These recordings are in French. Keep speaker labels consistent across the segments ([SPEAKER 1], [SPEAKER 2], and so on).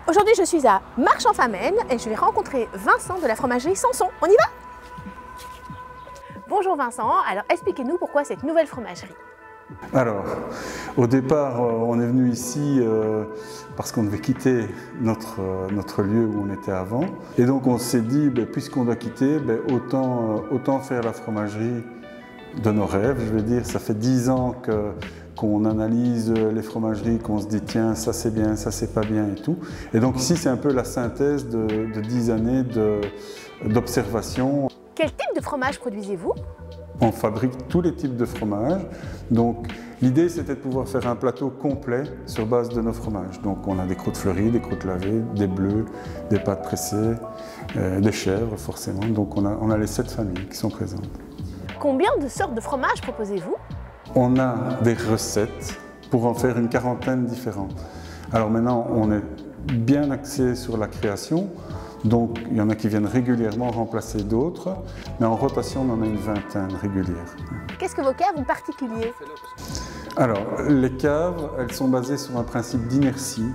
[SPEAKER 1] Aujourd'hui, je suis à Marche-en-Famenne et je vais rencontrer Vincent de la fromagerie Sanson. On y va? Bonjour Vincent, alors expliquez-nous pourquoi cette nouvelle fromagerie.
[SPEAKER 2] Alors, au départ, on est venu ici parce qu'on devait quitter notre lieu où on était avant. Et donc on s'est dit, puisqu'on doit quitter, autant faire la fromagerie de nos rêves. Je veux dire, ça fait 10 ans qu'on analyse les fromageries, qu'on se dit tiens, ça c'est bien, ça c'est pas bien et tout. Et donc ici, c'est un peu la synthèse de 10 années d'observation.
[SPEAKER 1] Quel type de fromage produisez-vous?
[SPEAKER 2] On fabrique tous les types de fromages. Donc l'idée, c'était de pouvoir faire un plateau complet sur base de nos fromages. Donc on a des croûtes fleuries, des croûtes lavées, des bleus, des pâtes pressées, des chèvres forcément. Donc on a les 7 familles qui sont présentes.
[SPEAKER 1] Combien de sortes de fromages proposez-vous?
[SPEAKER 2] On a des recettes pour en faire une quarantaine différentes. Alors maintenant, on est bien axé sur la création. Donc il y en a qui viennent régulièrement remplacer d'autres, mais en rotation, on en a une vingtaine régulière.
[SPEAKER 1] Qu'est-ce que vos caves ont de particulier?
[SPEAKER 2] Alors, les caves, elles sont basées sur un principe d'inertie.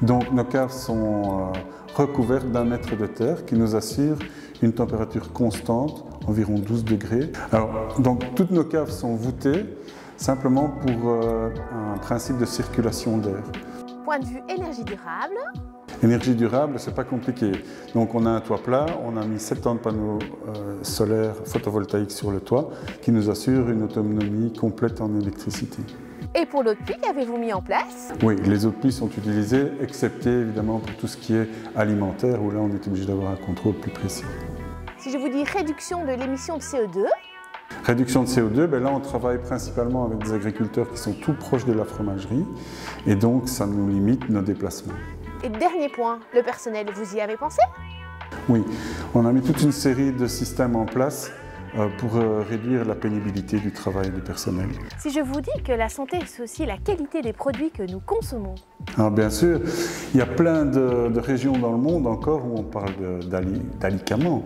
[SPEAKER 2] Donc nos caves sont recouvertes d'1 mètre de terre qui nous assure une température constante, environ 12 degrés. Alors, donc toutes nos caves sont voûtées simplement pour un principe de circulation d'air.
[SPEAKER 1] Point de vue énergie durable?
[SPEAKER 2] Énergie durable, c'est pas compliqué. Donc on a un toit plat, on a mis 70 panneaux solaires photovoltaïques sur le toit qui nous assurent une autonomie complète en électricité.
[SPEAKER 1] Et pour l'eau de pluie, qu'avez-vous mis en place?
[SPEAKER 2] Oui, les eaux de pluie sont utilisées, excepté évidemment pour tout ce qui est alimentaire, où là on est obligé d'avoir un contrôle plus précis.
[SPEAKER 1] Si je vous dis réduction de l'émission de CO2?
[SPEAKER 2] Réduction de CO2, là on travaille principalement avec des agriculteurs qui sont tout proches de la fromagerie et donc ça nous limite nos déplacements.
[SPEAKER 1] Et dernier point, le personnel, vous y avez pensé?
[SPEAKER 2] Oui, on a mis toute une série de systèmes en place pour réduire la pénibilité du travail du personnel.
[SPEAKER 1] Si je vous dis que la santé, c'est aussi la qualité des produits que nous consommons?
[SPEAKER 2] Alors bien sûr, il y a plein de régions dans le monde encore où on parle d'alicaments.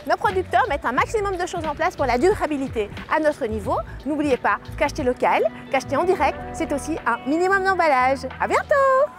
[SPEAKER 1] Nos producteurs mettent un maximum de choses en place pour la durabilité. À notre niveau, n'oubliez pas qu'acheter local, qu'acheter en direct, c'est aussi un minimum d'emballage. À bientôt!